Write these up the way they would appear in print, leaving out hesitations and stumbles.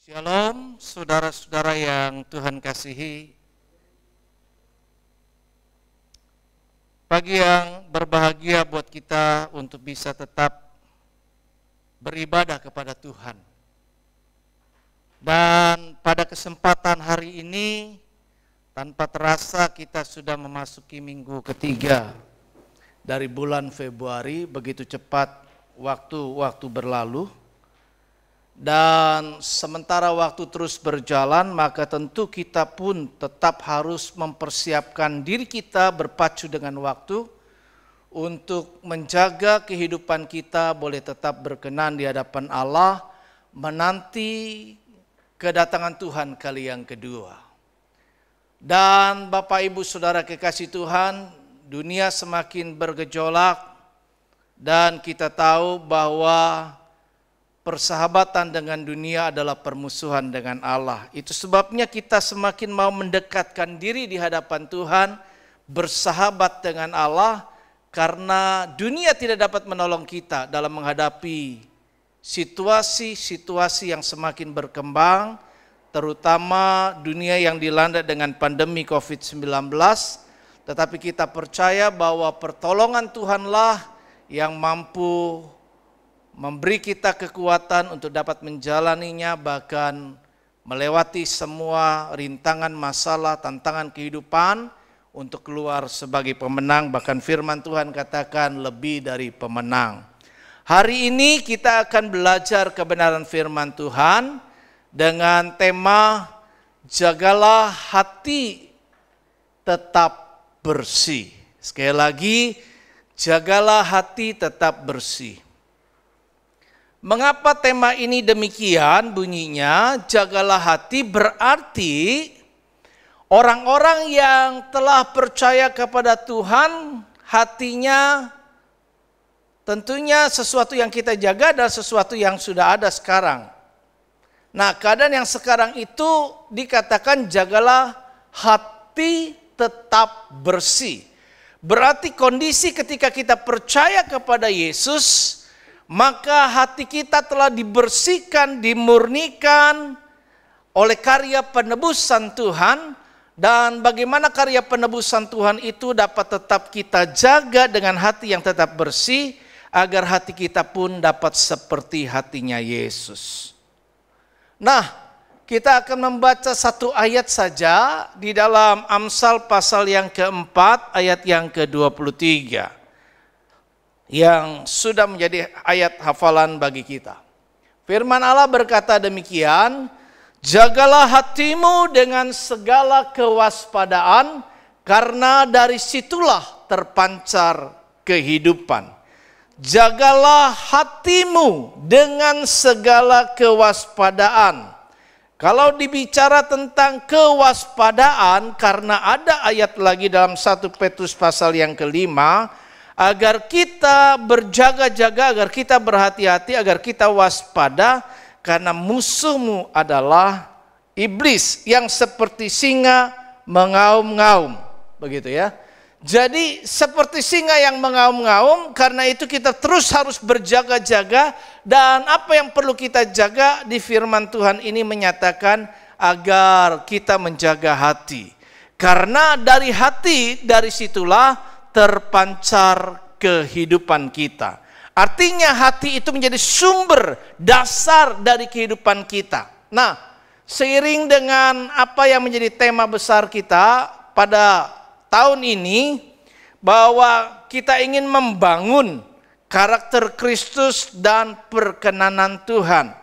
Shalom, saudara-saudara yang Tuhan kasihi. Pagi yang berbahagia buat kita untuk bisa tetap beribadah kepada Tuhan. Dan pada kesempatan hari ini, tanpa terasa kita sudah memasuki minggu ketiga dari bulan Februari. Begitu cepat waktu berlalu. Dan sementara waktu terus berjalan, maka tentu kita pun tetap harus mempersiapkan diri kita berpacu dengan waktu untuk menjaga kehidupan kita boleh tetap berkenan di hadapan Allah, menanti kedatangan Tuhan kali yang kedua. Dan Bapak Ibu Saudara kekasih Tuhan, dunia semakin bergejolak dan kita tahu bahwa persahabatan dengan dunia adalah permusuhan dengan Allah. Itu sebabnya kita semakin mau mendekatkan diri di hadapan Tuhan, bersahabat dengan Allah, karena dunia tidak dapat menolong kita dalam menghadapi situasi-situasi yang semakin berkembang, terutama dunia yang dilanda dengan pandemi COVID-19. Tetapi kita percaya bahwa pertolongan Tuhanlah yang mampu memberi kita kekuatan untuk dapat menjalaninya, bahkan melewati semua rintangan, masalah, tantangan kehidupan untuk keluar sebagai pemenang. Bahkan firman Tuhan katakan lebih dari pemenang. Hari ini kita akan belajar kebenaran firman Tuhan dengan tema jagalah hati tetap bersih. Sekali lagi, jagalah hati tetap bersih. Mengapa tema ini demikian bunyinya? Jagalah hati berarti orang-orang yang telah percaya kepada Tuhan, hatinya tentunya sesuatu yang kita jaga adalah sesuatu yang sudah ada sekarang. Nah, keadaan yang sekarang itu dikatakan jagalah hati tetap bersih. Berarti kondisi ketika kita percaya kepada Yesus, maka hati kita telah dibersihkan, dimurnikan oleh karya penebusan Tuhan. Dan bagaimana karya penebusan Tuhan itu dapat tetap kita jaga dengan hati yang tetap bersih, agar hati kita pun dapat seperti hatinya Yesus. Nah, kita akan membaca satu ayat saja di dalam Amsal pasal yang keempat ayat yang ke-23. Yang sudah menjadi ayat hafalan bagi kita. Firman Allah berkata demikian, jagalah hatimu dengan segala kewaspadaan, karena dari situlah terpancar kehidupan. Jagalah hatimu dengan segala kewaspadaan. Kalau dibicara tentang kewaspadaan, karena ada ayat lagi dalam 1 Petrus pasal yang kelima, agar kita berjaga-jaga, agar kita berhati-hati, agar kita waspada, karena musuhmu adalah iblis yang seperti singa mengaum-ngaum. Begitu ya. Jadi seperti singa yang mengaum-ngaum, karena itu kita terus harus berjaga-jaga. Dan apa yang perlu kita jaga di firman Tuhan ini menyatakan agar kita menjaga hati. Karena dari hati, dari situlah terpancar kehidupan kita. Artinya hati itu menjadi sumber dasar dari kehidupan kita. Nah, seiring dengan apa yang menjadi tema besar kita pada tahun ini, bahwa kita ingin membangun karakter Kristus dan perkenanan Tuhan.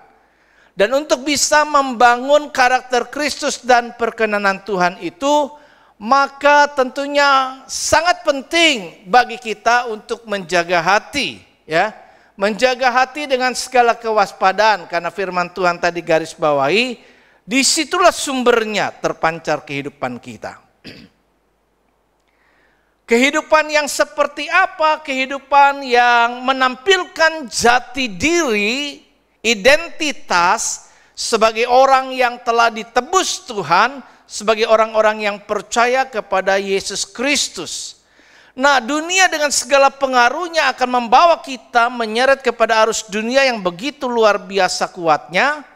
Dan untuk bisa membangun karakter Kristus dan perkenanan Tuhan itu, maka tentunya sangat penting bagi kita untuk menjaga hati, ya. Menjaga hati dengan segala kewaspadaan, karena firman Tuhan tadi garis bawahi, disitulah sumbernya terpancar kehidupan kita. Kehidupan yang seperti apa? Kehidupan yang menampilkan jati diri, identitas sebagai orang yang telah ditebus Tuhan, sebagai orang-orang yang percaya kepada Yesus Kristus. Nah, dunia dengan segala pengaruhnya akan membawa kita menyeret kepada arus dunia yang begitu luar biasa kuatnya.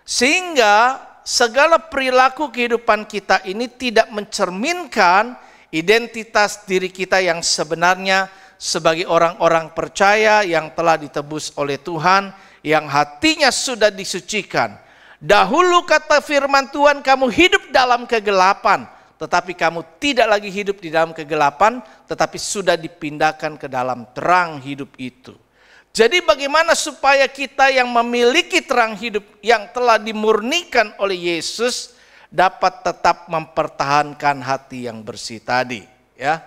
Sehingga segala perilaku kehidupan kita ini tidak mencerminkan identitas diri kita yang sebenarnya sebagai orang-orang percaya yang telah ditebus oleh Tuhan, yang hatinya sudah disucikan. Dahulu kata firman Tuhan, kamu hidup dalam kegelapan, tetapi kamu tidak lagi hidup di dalam kegelapan, tetapi sudah dipindahkan ke dalam terang hidup itu. Jadi bagaimana supaya kita yang memiliki terang hidup yang telah dimurnikan oleh Yesus dapat tetap mempertahankan hati yang bersih tadi, ya.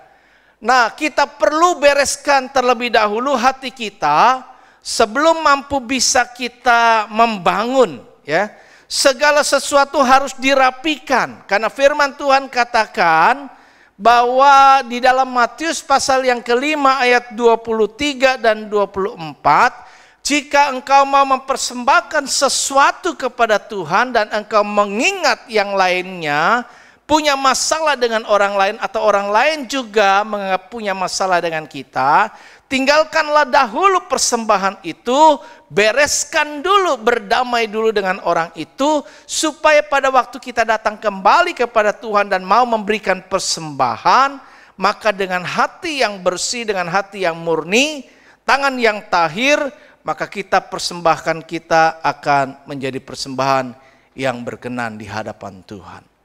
Nah, kita perlu bereskan terlebih dahulu hati kita sebelum mampu bisa kita membangun, ya. Segala sesuatu harus dirapikan karena firman Tuhan katakan bahwa di dalam Matius pasal yang kelima ayat 23 dan 24, jika engkau mau mempersembahkan sesuatu kepada Tuhan dan engkau mengingat yang lainnya punya masalah dengan orang lain atau orang lain juga menganggap punya masalah dengan kita, tinggalkanlah dahulu persembahan itu, bereskan dulu, berdamai dulu dengan orang itu, supaya pada waktu kita datang kembali kepada Tuhan dan mau memberikan persembahan, maka dengan hati yang bersih, dengan hati yang murni, tangan yang tahir, maka kita persembahkan kita akan menjadi persembahan yang berkenan di hadapan Tuhan.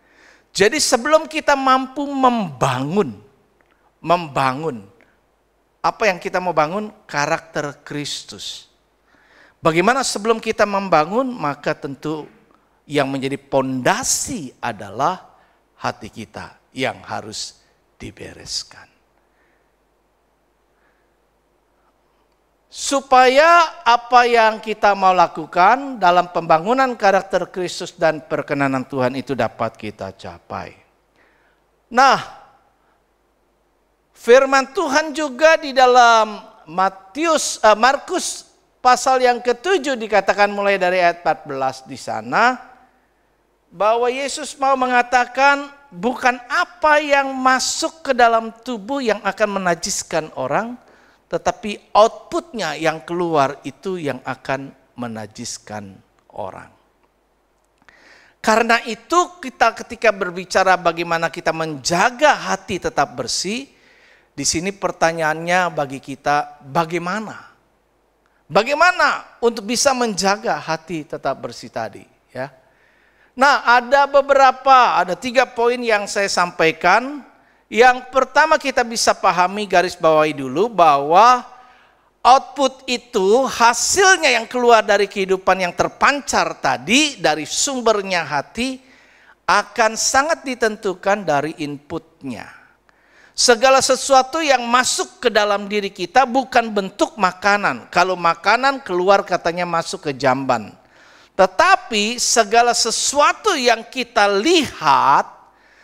Jadi sebelum kita mampu membangun, apa yang kita mau bangun? Karakter Kristus. Bagaimana sebelum kita membangun? Maka tentu yang menjadi pondasi adalah hati kita yang harus dibereskan. Supaya apa yang kita mau lakukan dalam pembangunan karakter Kristus dan perkenanan Tuhan itu dapat kita capai. Nah, firman Tuhan juga di dalam Markus pasal yang ke-7 dikatakan mulai dari ayat 14 di sana, bahwa Yesus mau mengatakan bukan apa yang masuk ke dalam tubuh yang akan menajiskan orang, tetapi outputnya yang keluar itu yang akan menajiskan orang. Karena itu kita ketika berbicara bagaimana kita menjaga hati tetap bersih, di sini pertanyaannya bagi kita bagaimana? Bagaimana untuk bisa menjaga hati tetap bersih tadi, ya? Nah, ada 3 poin yang saya sampaikan. Yang pertama kita bisa pahami, garis bawahi dulu bahwa output itu hasilnya yang keluar dari kehidupan yang terpancar tadi dari sumbernya hati akan sangat ditentukan dari inputnya. Segala sesuatu yang masuk ke dalam diri kita bukan bentuk makanan. Kalau makanan keluar katanya masuk ke jamban. Tetapi segala sesuatu yang kita lihat,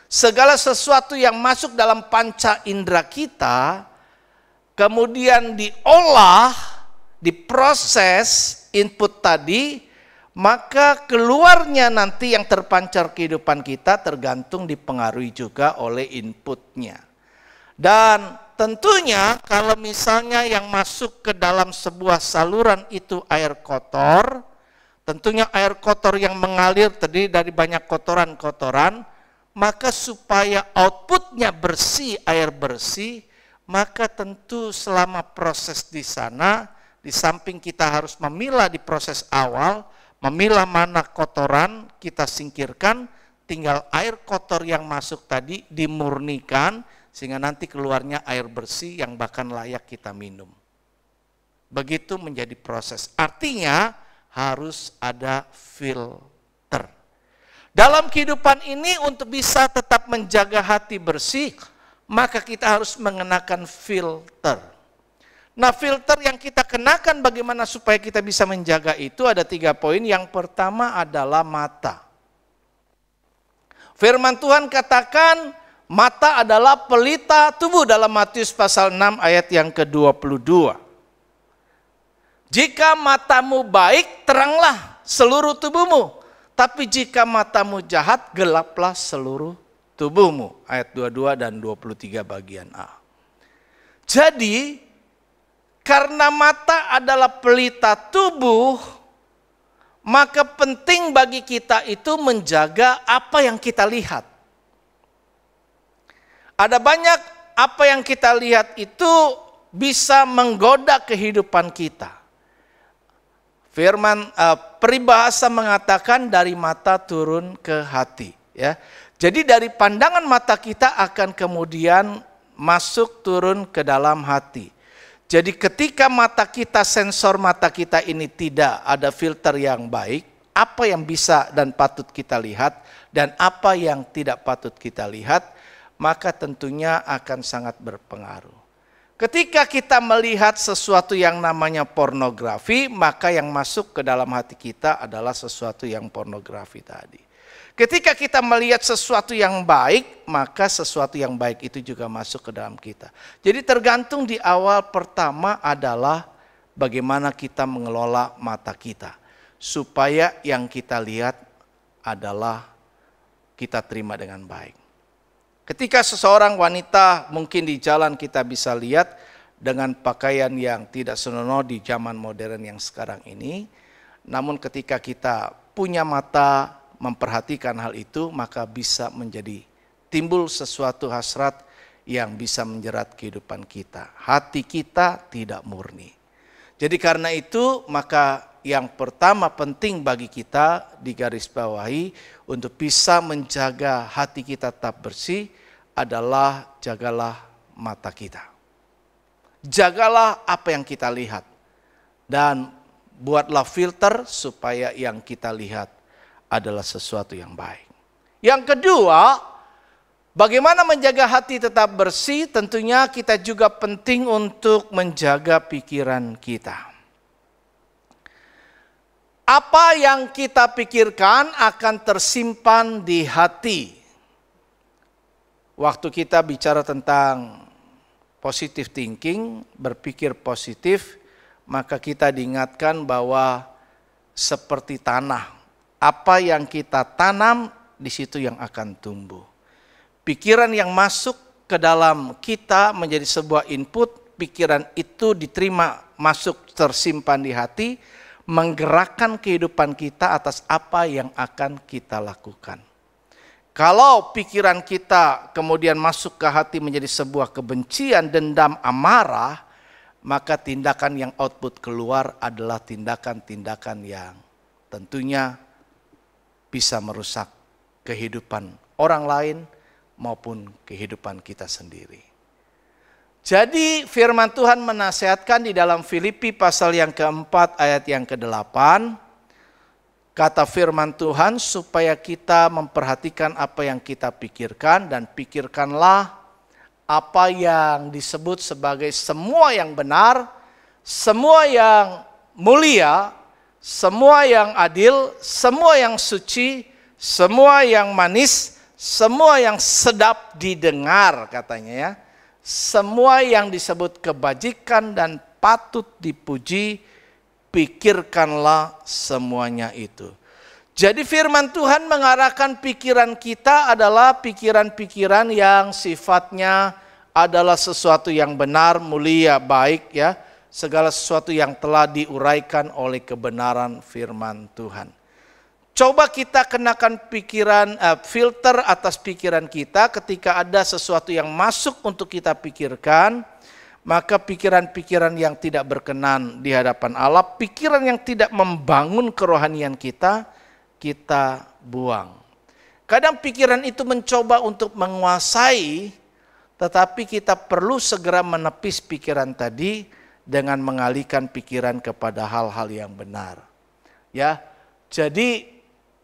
segala sesuatu yang masuk dalam panca indera kita, kemudian diolah, diproses input tadi, maka keluarnya nanti yang terpancar kehidupan kita tergantung dipengaruhi juga oleh inputnya. Dan tentunya kalau misalnya yang masuk ke dalam sebuah saluran itu air kotor, tentunya air kotor yang mengalir terdiri dari banyak kotoran-kotoran, maka supaya outputnya bersih, air bersih, maka tentu selama proses di sana, di samping kita harus memilah di proses awal, memilah mana kotoran kita singkirkan, tinggal air kotor yang masuk tadi dimurnikan, sehingga nanti keluarnya air bersih yang bahkan layak kita minum. Begitu menjadi proses. Artinya harus ada filter. Dalam kehidupan ini untuk bisa tetap menjaga hati bersih, maka kita harus mengenakan filter. Nah, filter yang kita kenakan bagaimana supaya kita bisa menjaga itu ada 3 poin. Yang pertama adalah mata. Firman Tuhan katakan mata adalah pelita tubuh dalam Matius pasal 6 ayat yang ke-22. Jika matamu baik, teranglah seluruh tubuhmu. Tapi jika matamu jahat, gelaplah seluruh tubuhmu. Ayat 22 dan 23 bagian A. Jadi, karena mata adalah pelita tubuh, maka penting bagi kita itu menjaga apa yang kita lihat. Ada banyak apa yang kita lihat itu bisa menggoda kehidupan kita. Firman peribahasa mengatakan dari mata turun ke hati, ya. Jadi dari pandangan mata kita akan kemudian masuk turun ke dalam hati. Jadi ketika mata kita, sensor mata kita ini tidak ada filter yang baik, apa yang bisa dan patut kita lihat dan apa yang tidak patut kita lihat, maka tentunya akan sangat berpengaruh. Ketika kita melihat sesuatu yang namanya pornografi, maka yang masuk ke dalam hati kita adalah sesuatu yang pornografi tadi. Ketika kita melihat sesuatu yang baik, maka sesuatu yang baik itu juga masuk ke dalam kita. Jadi tergantung di awal pertama adalah bagaimana kita mengelola mata kita. Supaya yang kita lihat adalah kita terima dengan baik. Ketika seseorang wanita mungkin di jalan kita bisa lihat dengan pakaian yang tidak senonoh di zaman modern yang sekarang ini. Namun ketika kita punya mata memperhatikan hal itu, maka bisa menjadi timbul sesuatu hasrat yang bisa menjerat kehidupan kita. Hati kita tidak murni. Jadi karena itu maka yang pertama penting bagi kita digarisbawahi untuk bisa menjaga hati kita tetap bersih adalah jagalah mata kita. Jagalah apa yang kita lihat dan buatlah filter supaya yang kita lihat adalah sesuatu yang baik. Yang kedua, bagaimana menjaga hati tetap bersih? Tentunya kita juga penting untuk menjaga pikiran kita. Apa yang kita pikirkan akan tersimpan di hati. Waktu kita bicara tentang positive thinking, berpikir positif, maka kita diingatkan bahwa seperti tanah, apa yang kita tanam di situ yang akan tumbuh. Pikiran yang masuk ke dalam kita menjadi sebuah input, pikiran itu diterima masuk tersimpan di hati, menggerakkan kehidupan kita atas apa yang akan kita lakukan. Kalau pikiran kita kemudian masuk ke hati menjadi sebuah kebencian, dendam, amarah, maka tindakan yang output keluar adalah tindakan-tindakan yang tentunya bisa merusak kehidupan orang lain maupun kehidupan kita sendiri. Jadi firman Tuhan menasihatkan di dalam Filipi pasal yang keempat ayat yang ke-8. Kata firman Tuhan supaya kita memperhatikan apa yang kita pikirkan dan pikirkanlah apa yang disebut sebagai semua yang benar, semua yang mulia, semua yang adil, semua yang suci, semua yang manis, semua yang sedap didengar katanya ya. Semua yang disebut kebajikan dan patut dipuji, pikirkanlah semuanya itu. Jadi firman Tuhan mengarahkan pikiran kita adalah pikiran-pikiran yang sifatnya adalah sesuatu yang benar, mulia, baik ya. Segala sesuatu yang telah diuraikan oleh kebenaran firman Tuhan. Coba kita kenakan pikiran, filter atas pikiran kita ketika ada sesuatu yang masuk untuk kita pikirkan, maka pikiran-pikiran yang tidak berkenan di hadapan Allah, pikiran yang tidak membangun kerohanian kita, kita buang. Kadang pikiran itu mencoba untuk menguasai, tetapi kita perlu segera menepis pikiran tadi dengan mengalihkan pikiran kepada hal-hal yang benar. Ya, jadi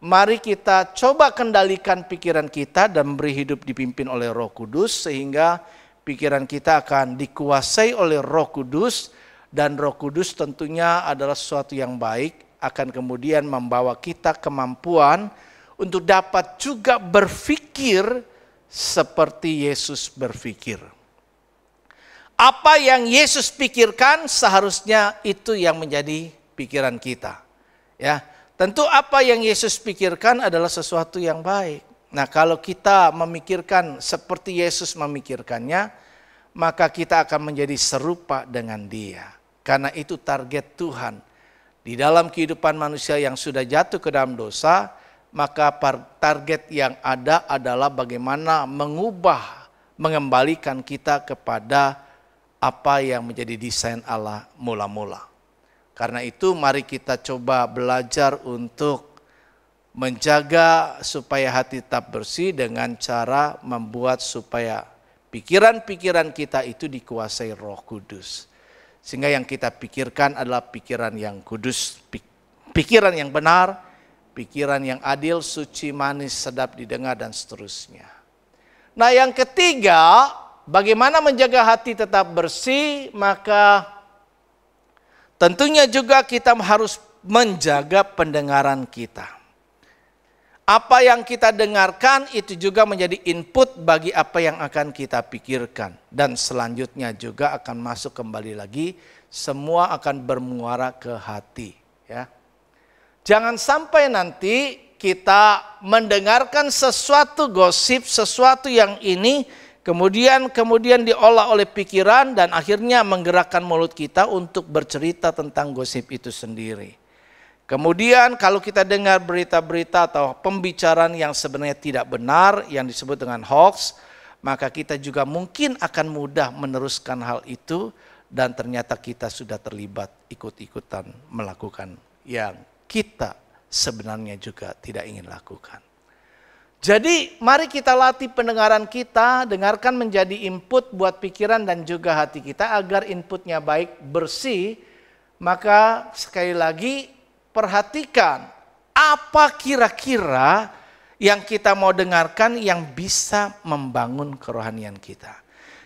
mari kita coba kendalikan pikiran kita dan beri hidup dipimpin oleh Roh Kudus sehingga pikiran kita akan dikuasai oleh Roh Kudus dan Roh Kudus tentunya adalah sesuatu yang baik akan kemudian membawa kita kemampuan untuk dapat juga berpikir seperti Yesus berpikir. Apa yang Yesus pikirkan seharusnya itu yang menjadi pikiran kita. Ya. Tentu apa yang Yesus pikirkan adalah sesuatu yang baik. Nah kalau kita memikirkan seperti Yesus memikirkannya, maka kita akan menjadi serupa dengan Dia. Karena itu target Tuhan Di dalam kehidupan manusia yang sudah jatuh ke dalam dosa, maka target yang ada adalah bagaimana mengembalikan kita kepada apa yang menjadi desain Allah mula-mula. Karena itu mari kita coba belajar untuk menjaga supaya hati tetap bersih dengan cara membuat supaya pikiran-pikiran kita itu dikuasai Roh Kudus. Sehingga yang kita pikirkan adalah pikiran yang kudus, pikiran yang benar, pikiran yang adil, suci, manis, sedap didengar, dan seterusnya. Nah, yang ketiga, bagaimana menjaga hati tetap bersih, maka tentunya juga kita harus menjaga pendengaran kita. Apa yang kita dengarkan itu juga menjadi input bagi apa yang akan kita pikirkan. Dan selanjutnya juga akan masuk kembali lagi, semua akan bermuara ke hati. Ya. Jangan sampai nanti kita mendengarkan sesuatu gosip, sesuatu yang ini, kemudian diolah oleh pikiran dan akhirnya menggerakkan mulut kita untuk bercerita tentang gosip itu sendiri. Kemudian kalau kita dengar berita-berita atau pembicaraan yang sebenarnya tidak benar, yang disebut dengan hoax, maka kita juga mungkin akan mudah meneruskan hal itu dan ternyata kita sudah terlibat ikut-ikutan melakukan yang kita sebenarnya juga tidak ingin lakukan. Jadi mari kita latih pendengaran kita, dengarkan menjadi input buat pikiran dan juga hati kita agar inputnya baik, bersih. Maka sekali lagi perhatikan apa kira-kira yang kita mau dengarkan yang bisa membangun kerohanian kita.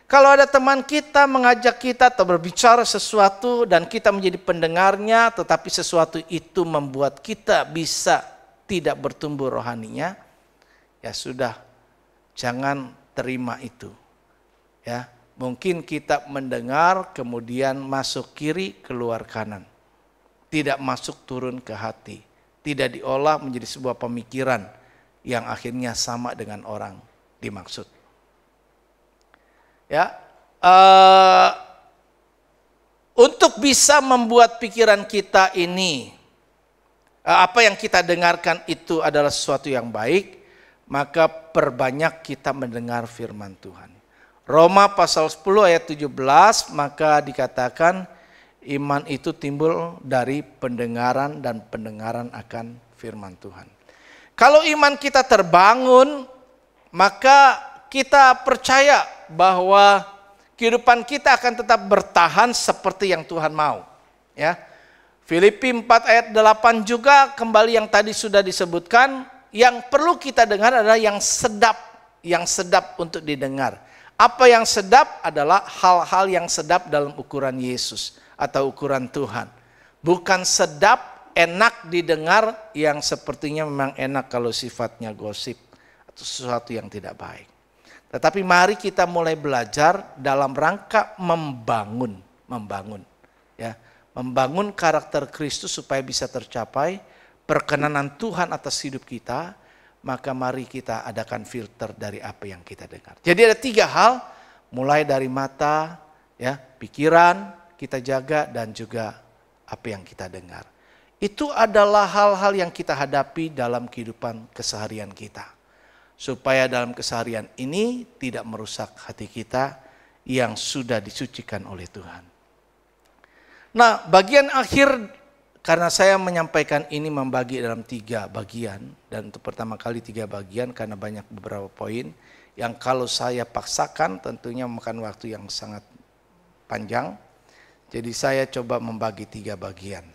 Kalau ada teman kita mengajak kita atau berbicara sesuatu dan kita menjadi pendengarnya tetapi sesuatu itu membuat kita bisa tidak bertumbuh rohaninya, ya sudah, jangan terima itu. Ya, mungkin kita mendengar kemudian masuk kiri keluar kanan. Tidak masuk turun ke hati, tidak diolah menjadi sebuah pemikiran yang akhirnya sama dengan orang dimaksud. Ya, untuk bisa membuat pikiran kita ini, apa yang kita dengarkan itu adalah sesuatu yang baik, maka perbanyak kita mendengar firman Tuhan. Roma pasal 10 ayat 17, maka dikatakan, iman itu timbul dari pendengaran dan pendengaran akan firman Tuhan. Kalau iman kita terbangun, maka kita percaya bahwa kehidupan kita akan tetap bertahan seperti yang Tuhan mau. Ya. Filipi 4 ayat 8 juga kembali yang tadi sudah disebutkan, yang perlu kita dengar adalah yang sedap untuk didengar. Apa yang sedap adalah hal-hal yang sedap dalam ukuran Yesus atau ukuran Tuhan. Bukan sedap, enak didengar yang sepertinya memang enak kalau sifatnya gosip atau sesuatu yang tidak baik. Tetapi mari kita mulai belajar dalam rangka membangun, ya, membangun karakter Kristus supaya bisa tercapai perkenanan Tuhan atas hidup kita. Maka mari kita adakan filter dari apa yang kita dengar. Jadi ada 3 hal, mulai dari mata, ya, pikiran kita jaga dan juga apa yang kita dengar. Itu adalah hal-hal yang kita hadapi dalam kehidupan keseharian kita. Supaya dalam keseharian ini tidak merusak hati kita yang sudah disucikan oleh Tuhan. Nah, bagian akhir, karena saya menyampaikan ini membagi dalam 3 bagian. Dan untuk pertama kali 3 bagian karena banyak beberapa poin. Yang kalau saya paksakan tentunya memakan waktu yang sangat panjang. Jadi saya coba membagi 3 bagian.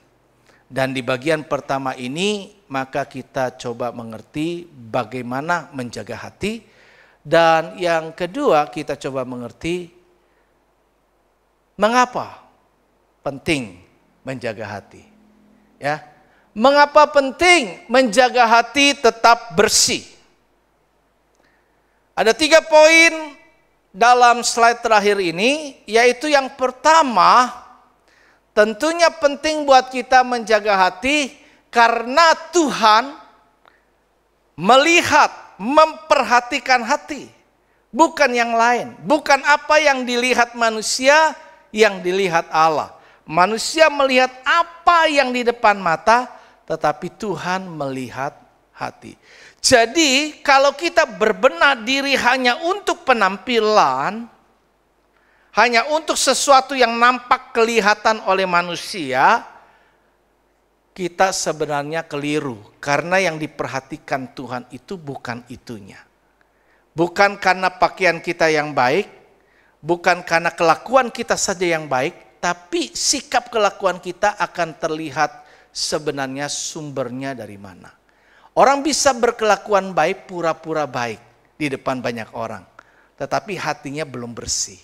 Dan di bagian pertama ini maka kita coba mengerti bagaimana menjaga hati. Dan yang kedua kita coba mengerti mengapa penting menjaga hati. Ya, mengapa penting menjaga hati tetap bersih? Ada 3 poin dalam slide terakhir ini, yaitu yang pertama, tentunya penting buat kita menjaga hati karena Tuhan melihat, memperhatikan hati. Bukan yang lain, bukan apa yang dilihat manusia, yang dilihat Allah. Manusia melihat apa yang di depan mata, tetapi Tuhan melihat hati. Jadi kalau kita berbenah diri hanya untuk penampilan, hanya untuk sesuatu yang nampak kelihatan oleh manusia, kita sebenarnya keliru. Karena yang diperhatikan Tuhan itu bukan itunya. Bukan karena pakaian kita yang baik, bukan karena kelakuan kita saja yang baik, tapi sikap kelakuan kita akan terlihat sebenarnya sumbernya dari mana. Orang bisa berkelakuan baik, pura-pura baik di depan banyak orang, tetapi hatinya belum bersih.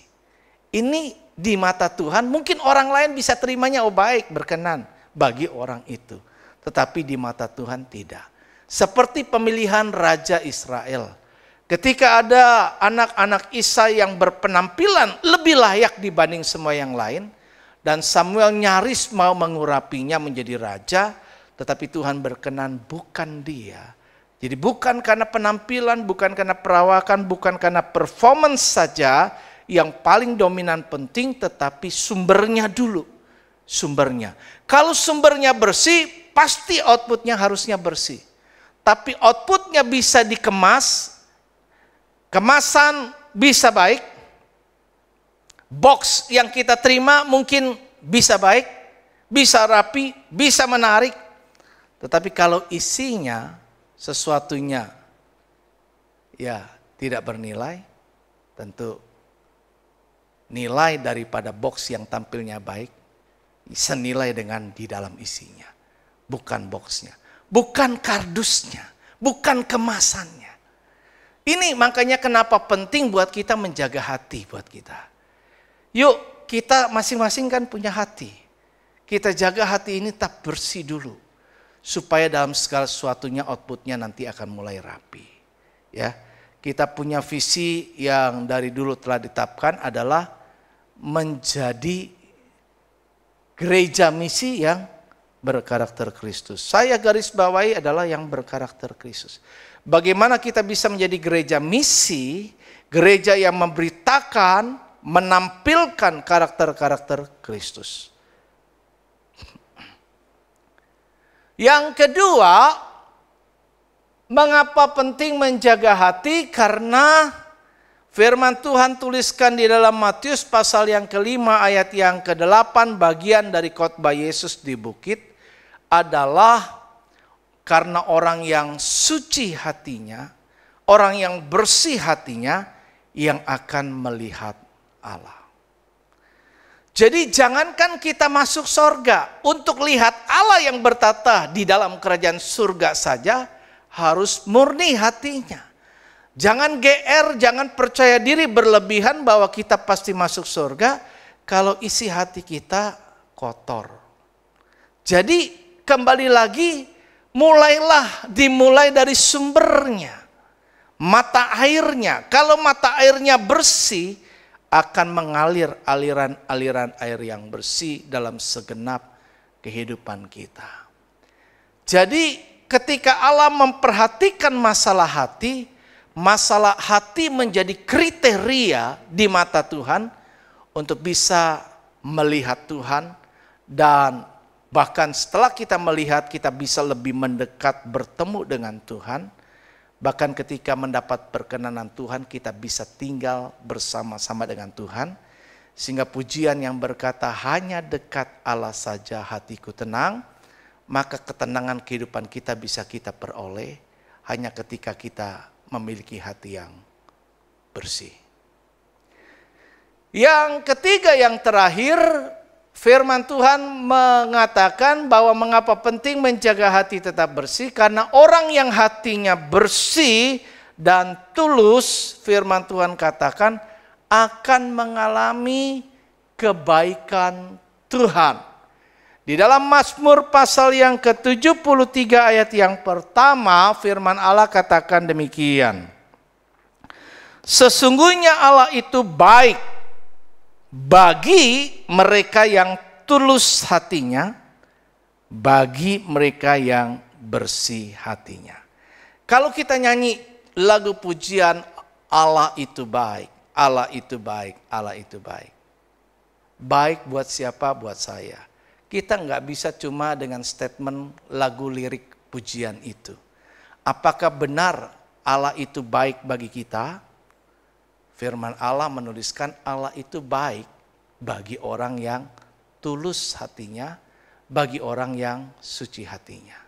Ini di mata Tuhan mungkin orang lain bisa terimanya, oh baik, berkenan bagi orang itu. Tetapi di mata Tuhan tidak. Seperti pemilihan Raja Israel. Ketika ada anak-anak Isa yang berpenampilan lebih layak dibanding semua yang lain. Dan Samuel nyaris mau mengurapinya menjadi raja. Tetapi Tuhan berkenan bukan dia. Jadi bukan karena penampilan, bukan karena perawakan, bukan karena performance saja yang paling dominan penting, tetapi sumbernya dulu. Sumbernya. Kalau sumbernya bersih, pasti outputnya harusnya bersih. Tapi outputnya bisa dikemas, kemasan bisa baik, box yang kita terima mungkin bisa baik, bisa rapi, bisa menarik. Tetapi kalau isinya, sesuatunya ya tidak bernilai, tentu nilai daripada box yang tampilnya baik senilai dengan di dalam isinya. Bukan boxnya, bukan kardusnya, bukan kemasannya. Ini makanya kenapa penting buat kita menjaga hati buat kita. Yuk kita masing-masing kan punya hati. Kita jaga hati ini tetap bersih dulu. Supaya dalam segala sesuatunya outputnya nanti akan mulai rapi. Ya, kita punya visi yang dari dulu telah ditetapkan adalah menjadi gereja misi yang berkarakter Kristus. Saya garis bawahi adalah yang berkarakter Kristus. Bagaimana kita bisa menjadi gereja misi, gereja yang memberitakan, menampilkan karakter-karakter Kristus. Yang kedua, mengapa penting menjaga hati? Karena firman Tuhan tuliskan di dalam Matius pasal yang kelima ayat yang ke-8 bagian dari khotbah Yesus di bukit adalah karena orang yang suci hatinya, orang yang bersih hatinya yang akan melihat Allah. Jadi jangankan kita masuk surga, untuk lihat Allah yang bertata di dalam kerajaan surga saja harus murni hatinya. Jangan GR, jangan percaya diri berlebihan bahwa kita pasti masuk surga kalau isi hati kita kotor. Jadi kembali lagi, dimulai dari sumbernya, mata airnya. Kalau mata airnya bersih, akan mengalir aliran-aliran air yang bersih dalam segenap kehidupan kita. Jadi ketika Allah memperhatikan masalah hati menjadi kriteria di mata Tuhan untuk bisa melihat Tuhan, dan bahkan setelah kita melihat kita bisa lebih mendekat bertemu dengan Tuhan. Bahkan ketika mendapat perkenanan Tuhan kita bisa tinggal bersama-sama dengan Tuhan. Sehingga pujian yang berkata hanya dekat Allah saja hatiku tenang. Maka ketenangan kehidupan kita bisa kita peroleh hanya ketika kita memiliki hati yang bersih. Yang ketiga, yang terakhir, firman Tuhan mengatakan bahwa mengapa penting menjaga hati tetap bersih. Karena orang yang hatinya bersih dan tulus, firman Tuhan katakan akan mengalami kebaikan Tuhan. Di dalam Mazmur pasal yang ke-73 ayat yang pertama, firman Allah katakan demikian. Sesungguhnya Allah itu baik bagi mereka yang tulus hatinya, bagi mereka yang bersih hatinya. Kalau kita nyanyi lagu pujian Allah itu baik, Allah itu baik, Allah itu baik. baik buat siapa? Buat saya. Kita nggak bisa cuma dengan statement lagu lirik pujian itu. Apakah benar Allah itu baik bagi kita? Firman Allah menuliskan Allah itu baik bagi orang yang tulus hatinya, bagi orang yang suci hatinya.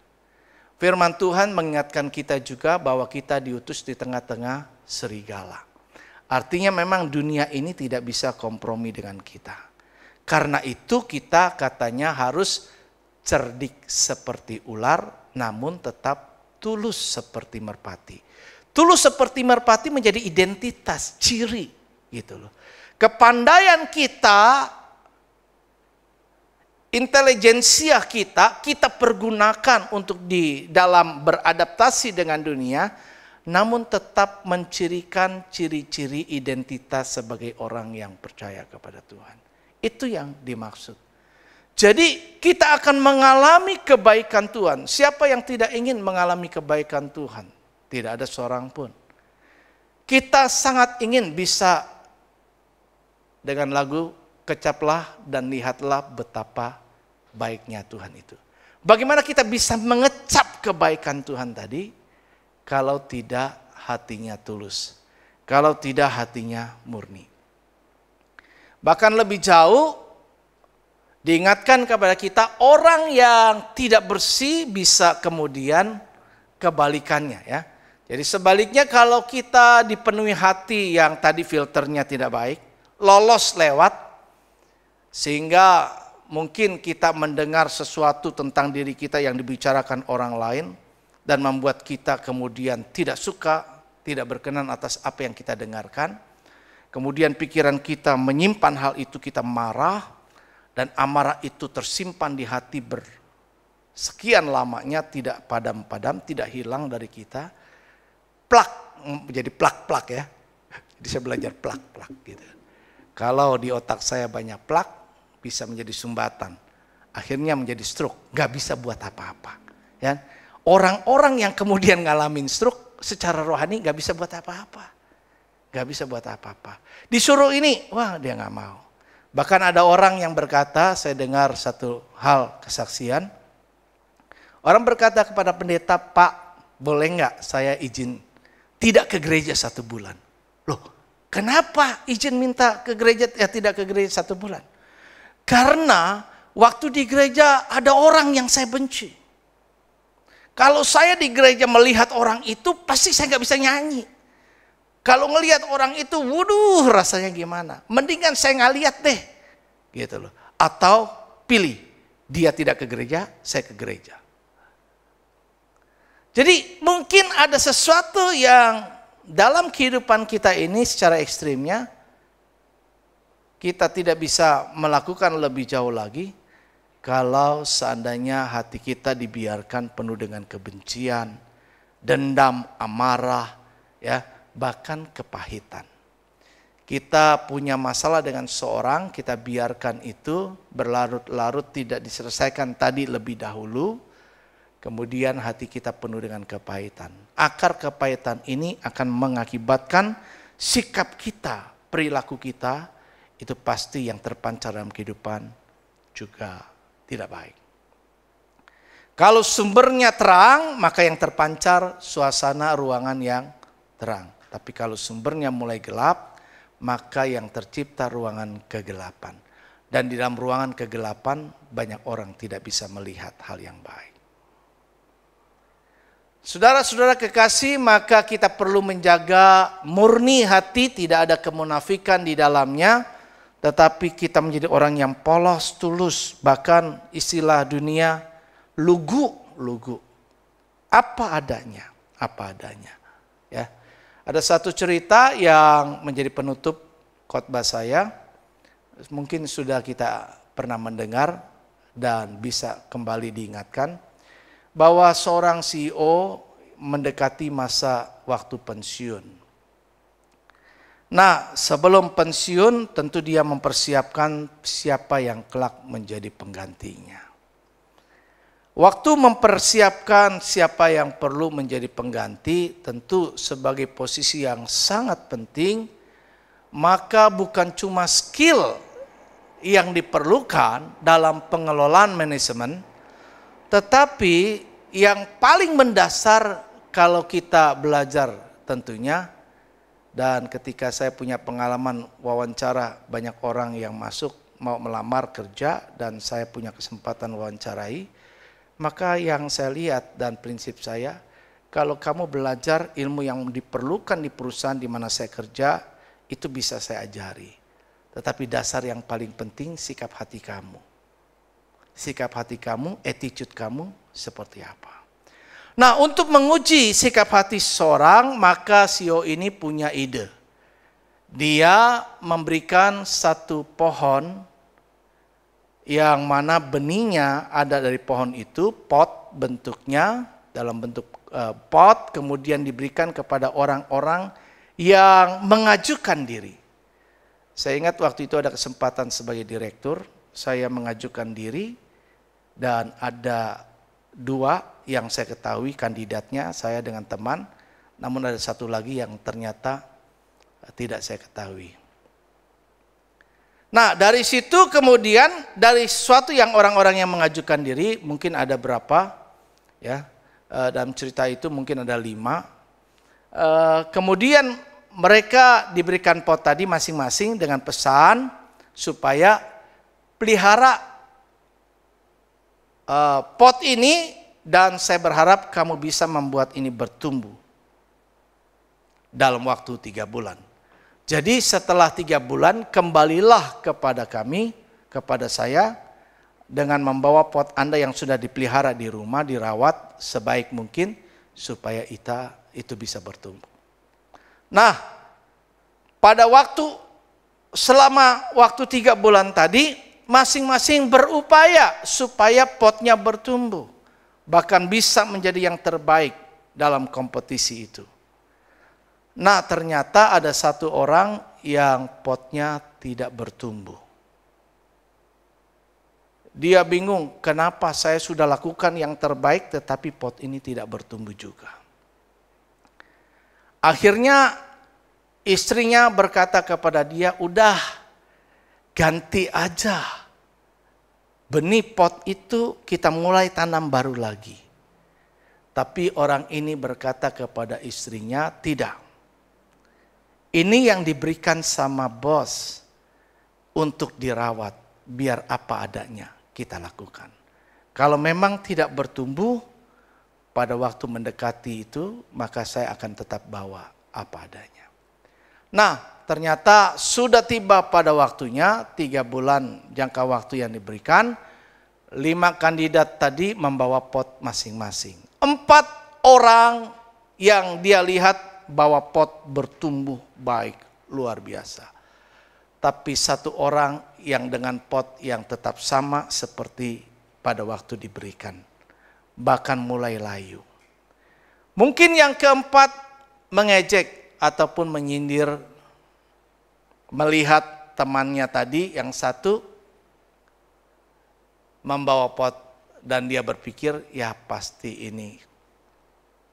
Firman Tuhan mengingatkan kita juga bahwa kita diutus di tengah-tengah serigala. Artinya memang dunia ini tidak bisa kompromi dengan kita. Karena itu kita katanya harus cerdik seperti ular, namun tetap tulus seperti merpati. Tulus seperti merpati menjadi identitas, ciri gitu loh. Kepandaian kita, intelijensia kita pergunakan untuk di dalam beradaptasi dengan dunia, namun tetap mencirikan ciri-ciri identitas sebagai orang yang percaya kepada Tuhan. Itu yang dimaksud. Jadi kita akan mengalami kebaikan Tuhan. Siapa yang tidak ingin mengalami kebaikan Tuhan? Tidak ada seorang pun. Kita sangat ingin bisa dengan lagu kecaplah dan lihatlah betapa baiknya Tuhan itu. Bagaimana kita bisa mengecap kebaikan Tuhan tadi kalau tidak hatinya tulus, kalau tidak hatinya murni. Bahkan lebih jauh diingatkan kepada kita orang yang tidak bersih bisa kemudian kebalikannya ya. Jadi sebaliknya kalau kita dipenuhi hati yang tadi filternya tidak baik, lolos lewat sehingga mungkin kita mendengar sesuatu tentang diri kita yang dibicarakan orang lain dan membuat kita kemudian tidak suka, tidak berkenan atas apa yang kita dengarkan. Kemudian pikiran kita menyimpan hal itu, kita marah, dan amarah itu tersimpan di hati bersekian lamanya, tidak padam-padam, tidak hilang dari kita. Plak, menjadi plak-plak ya. Jadi saya belajar plak-plak gitu. Kalau di otak saya banyak plak, bisa menjadi sumbatan. Akhirnya menjadi stroke, gak bisa buat apa-apa. Ya. Orang-orang yang kemudian ngalamin stroke secara rohani gak bisa buat apa-apa. Gak bisa buat apa-apa. Disuruh ini, wah dia gak mau. Bahkan ada orang yang berkata, saya dengar satu hal kesaksian. Orang berkata kepada pendeta, Pak boleh gak saya izin tidak ke gereja 1 bulan. Loh kenapa izin minta ke gereja, tidak ke gereja 1 bulan? Karena waktu di gereja ada orang yang saya benci. Kalau saya di gereja melihat orang itu, pasti saya gak bisa nyanyi. Kalau ngelihat orang itu, waduh rasanya gimana. Mendingan saya nggak lihat deh. Gitu loh. Atau pilih, dia tidak ke gereja, saya ke gereja. Jadi mungkin ada sesuatu yang dalam kehidupan kita ini secara ekstrimnya, kita tidak bisa melakukan lebih jauh lagi. Kalau seandainya hati kita dibiarkan penuh dengan kebencian, dendam, amarah, ya, bahkan kepahitan. Kita punya masalah dengan seorang, kita biarkan itu berlarut-larut tidak diselesaikan tadi lebih dahulu, kemudian hati kita penuh dengan kepahitan. Akar kepahitan ini akan mengakibatkan sikap kita, perilaku kita, itu pasti yang terpancar dalam kehidupan juga tidak baik. Kalau sumbernya terang, maka yang terpancar suasana ruangan yang terang. Tapi kalau sumbernya mulai gelap, maka yang tercipta ruangan kegelapan. Dan di dalam ruangan kegelapan banyak orang tidak bisa melihat hal yang baik. Saudara-saudara kekasih, maka kita perlu menjaga murni hati, tidak ada kemunafikan di dalamnya. Tetapi kita menjadi orang yang polos, tulus. Bahkan istilah dunia, lugu. Apa adanya. Ya. Ada satu cerita yang menjadi penutup khotbah saya. Mungkin sudah kita pernah mendengar dan bisa kembali diingatkan. Bahwa seorang CEO mendekati masa waktu pensiun. Nah, sebelum pensiun tentu dia mempersiapkan siapa yang kelak menjadi penggantinya. Waktu mempersiapkan siapa yang perlu menjadi pengganti, tentu sebagai posisi yang sangat penting, maka bukan cuma skill yang diperlukan dalam pengelolaan manajemen, tetapi yang paling mendasar kalau kita belajar tentunya, dan ketika saya punya pengalaman wawancara banyak orang yang masuk mau melamar kerja dan saya punya kesempatan wawancarai, maka yang saya lihat dan prinsip saya, kalau kamu belajar ilmu yang diperlukan di perusahaan di mana saya kerja, itu bisa saya ajari. Tetapi dasar yang paling penting sikap hati kamu. Sikap hati kamu, attitude kamu seperti apa. Nah, untuk menguji sikap hati seseorang, maka CEO ini punya ide. Dia memberikan satu pohon yang mana benihnya ada dari pohon itu, pot bentuknya, dalam bentuk pot, kemudian diberikan kepada orang-orang yang mengajukan diri. Saya ingat waktu itu ada kesempatan sebagai direktur, saya mengajukan diri dan ada 2 yang saya ketahui kandidatnya, saya dengan teman, namun ada 1 lagi yang ternyata tidak saya ketahui. Nah, dari situ kemudian dari sesuatu yang orang-orang yang mengajukan diri, mungkin ada berapa ya, dalam cerita itu mungkin ada 5. Kemudian mereka diberikan pot tadi masing-masing dengan pesan supaya pelihara pot ini dan saya berharap kamu bisa membuat ini bertumbuh dalam waktu 3 bulan. Jadi setelah 3 bulan kembalilah kepada kami, kepada saya dengan membawa pot Anda yang sudah dipelihara di rumah, dirawat sebaik mungkin supaya itu bisa bertumbuh. Nah, pada selama waktu 3 bulan tadi, masing-masing berupaya supaya potnya bertumbuh. Bahkan bisa menjadi yang terbaik dalam kompetisi itu. Nah, ternyata ada 1 orang yang potnya tidak bertumbuh. Dia bingung, kenapa saya sudah lakukan yang terbaik tetapi pot ini tidak bertumbuh juga. Akhirnya istrinya berkata kepada dia, udah ganti aja. Benih pot itu kita mulai tanam baru lagi. Tapi orang ini berkata kepada istrinya, tidak. Ini yang diberikan sama bos untuk dirawat, biar apa adanya kita lakukan. Kalau memang tidak bertumbuh, pada waktu mendekati itu, maka saya akan tetap bawa apa adanya. Nah, ternyata sudah tiba pada waktunya, 3 bulan jangka waktu yang diberikan, 5 kandidat tadi membawa pot masing-masing. 4 orang yang dia lihat bawa pot bertumbuh baik, luar biasa. Tapi 1 orang yang dengan pot yang tetap sama seperti pada waktu diberikan. Bahkan mulai layu. Mungkin yang keempat mengejek ataupun menyindir, melihat temannya tadi yang 1 membawa pot dan dia berpikir ya pasti ini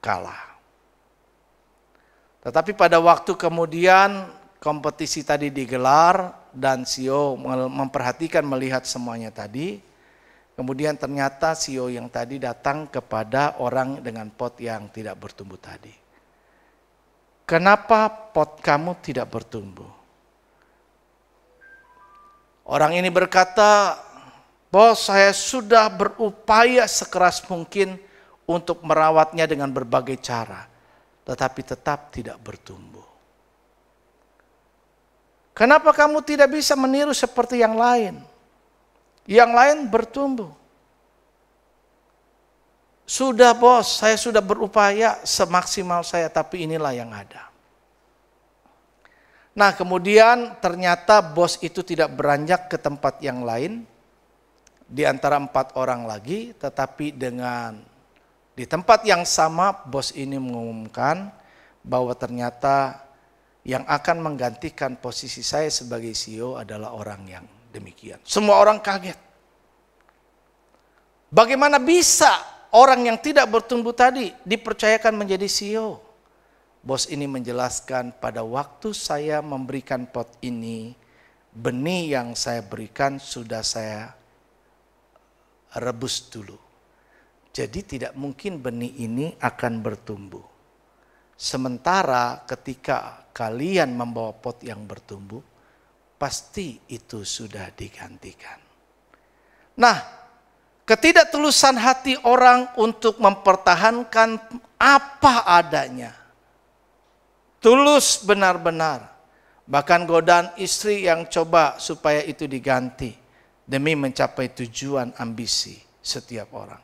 kalah. Tetapi pada waktu kemudian kompetisi tadi digelar dan CEO memperhatikan melihat semuanya tadi. Kemudian ternyata CEO yang tadi datang kepada orang dengan pot yang tidak bertumbuh tadi. Kenapa pot kamu tidak bertumbuh? Orang ini berkata, bos saya sudah berupaya sekeras mungkin untuk merawatnya dengan berbagai cara. Tetapi tetap tidak bertumbuh. Kenapa kamu tidak bisa meniru seperti yang lain? Yang lain bertumbuh. Sudah bos, saya sudah berupaya semaksimal saya, tapi inilah yang ada. Nah, kemudian ternyata bos itu tidak beranjak ke tempat yang lain. Di antara 4 orang lagi, tetapi di tempat yang sama bos ini mengumumkan bahwa ternyata yang akan menggantikan posisi saya sebagai CEO adalah orang yang demikian. Semua orang kaget. Bagaimana bisa orang yang tidak bertumbuh tadi dipercayakan menjadi CEO? Bos ini menjelaskan pada waktu saya memberikan pot ini, benih yang saya berikan sudah saya rebus dulu. Jadi tidak mungkin benih ini akan bertumbuh. Sementara ketika kalian membawa pot yang bertumbuh, pasti itu sudah digantikan. Nah, ketidaktulusan hati orang untuk mempertahankan apa adanya. Tulus benar-benar. Bahkan godaan istri yang coba supaya itu diganti demi mencapai tujuan ambisi setiap orang.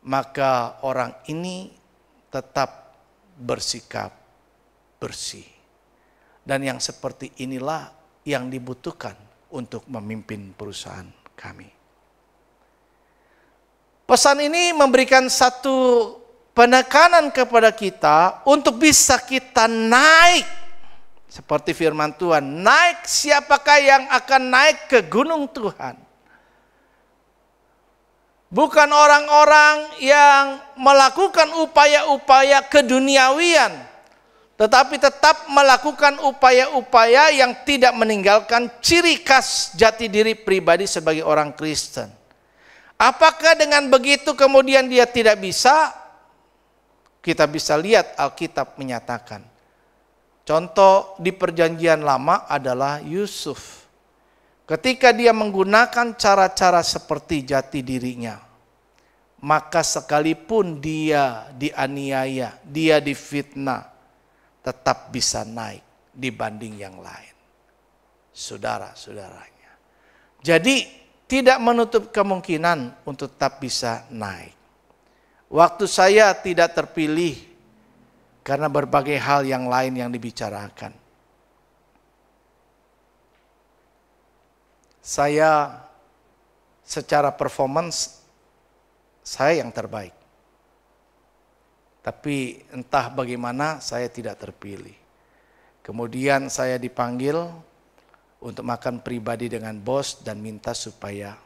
Maka orang ini tetap bersikap bersih. Dan yang seperti inilah yang dibutuhkan untuk memimpin perusahaan kami. Pesan ini memberikan satu penekanan kepada kita untuk bisa kita naik. Seperti firman Tuhan, naik, siapakah yang akan naik ke gunung Tuhan? Bukan orang-orang yang melakukan upaya-upaya keduniawian, tetapi tetap melakukan upaya-upaya yang tidak meninggalkan ciri khas jati diri pribadi sebagai orang Kristen. Apakah dengan begitu kemudian dia tidak bisa? Kita bisa lihat Alkitab menyatakan. Contoh di perjanjian lama adalah Yusuf. Ketika dia menggunakan cara-cara seperti jati dirinya, maka sekalipun dia dianiaya, dia difitnah, tetap bisa naik dibanding yang lain. Saudara-saudaranya. Jadi tidak menutup kemungkinan untuk tetap bisa naik. Waktu saya tidak terpilih karena berbagai hal yang lain yang dibicarakan. Saya secara performance, saya yang terbaik. Tapi entah bagaimana saya tidak terpilih. Kemudian saya dipanggil untuk makan pribadi dengan bos dan minta supaya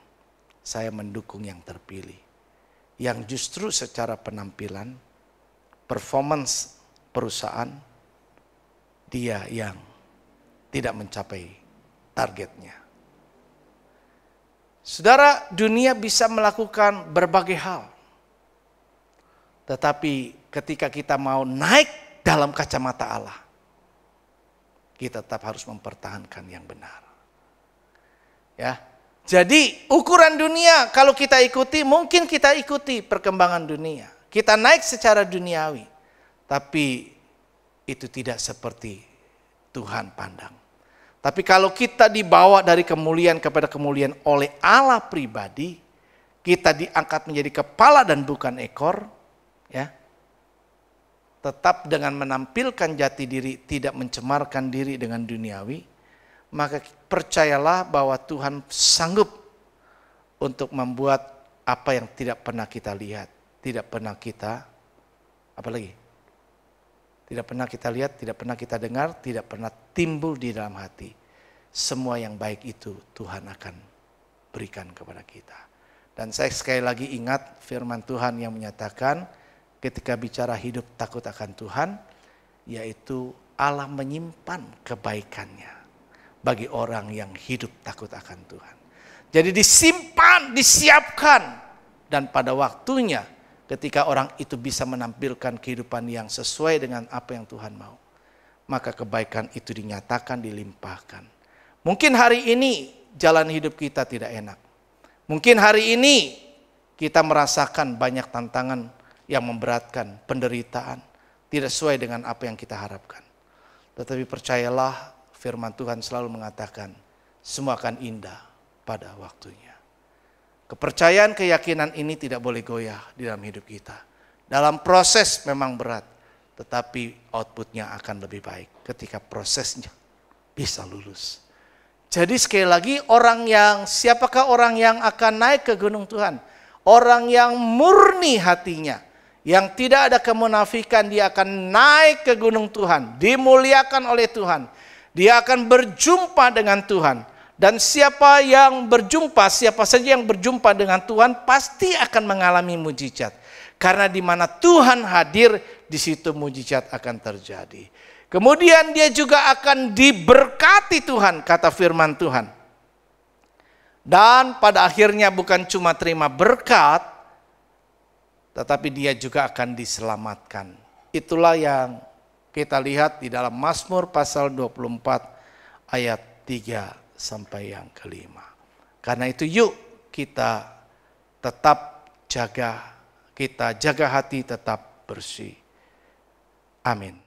saya mendukung yang terpilih. Yang justru secara penampilan, performance perusahaan, dia yang tidak mencapai targetnya. Saudara, dunia bisa melakukan berbagai hal. Tetapi ketika kita mau naik dalam kacamata Allah, kita tetap harus mempertahankan yang benar. Ya. Jadi ukuran dunia kalau kita ikuti, mungkin kita ikuti perkembangan dunia. Kita naik secara duniawi. Tapi itu tidak seperti Tuhan pandang. Tapi kalau kita dibawa dari kemuliaan kepada kemuliaan oleh Allah pribadi, kita diangkat menjadi kepala dan bukan ekor, ya. Tetap dengan menampilkan jati diri, tidak mencemarkan diri dengan duniawi, maka percayalah bahwa Tuhan sanggup untuk membuat apa yang tidak pernah kita lihat, tidak pernah kita, apalagi? Tidak pernah kita lihat, tidak pernah kita dengar, tidak pernah timbul di dalam hati. Semua yang baik itu Tuhan akan berikan kepada kita. Dan saya sekali lagi ingat firman Tuhan yang menyatakan ketika bicara hidup takut akan Tuhan, yaitu Allah menyimpan kebaikannya bagi orang yang hidup takut akan Tuhan. Jadi disimpan, disiapkan, dan pada waktunya ketika orang itu bisa menampilkan kehidupan yang sesuai dengan apa yang Tuhan mau, maka kebaikan itu dinyatakan, dilimpahkan. Mungkin hari ini jalan hidup kita tidak enak. Mungkin hari ini kita merasakan banyak tantangan yang memberatkan, penderitaan, tidak sesuai dengan apa yang kita harapkan. Tetapi percayalah, firman Tuhan selalu mengatakan, semua akan indah pada waktunya. Kepercayaan, keyakinan ini tidak boleh goyah di dalam hidup kita. Dalam proses memang berat, tetapi outputnya akan lebih baik ketika prosesnya bisa lulus. Jadi sekali lagi, siapakah orang yang akan naik ke gunung Tuhan? Orang yang murni hatinya, yang tidak ada kemunafikan, dia akan naik ke gunung Tuhan, dimuliakan oleh Tuhan. Dia akan berjumpa dengan Tuhan. Dan siapa saja yang berjumpa dengan Tuhan pasti akan mengalami mujizat. Karena di mana Tuhan hadir, di situ mujizat akan terjadi. Kemudian dia juga akan diberkati Tuhan, kata firman Tuhan. Dan pada akhirnya bukan cuma terima berkat, tetapi dia juga akan diselamatkan. Itulah yang kita lihat di dalam Mazmur pasal 24 ayat 3 sampai yang kelima. Karena itu yuk kita tetap jaga hati tetap bersih. Amin.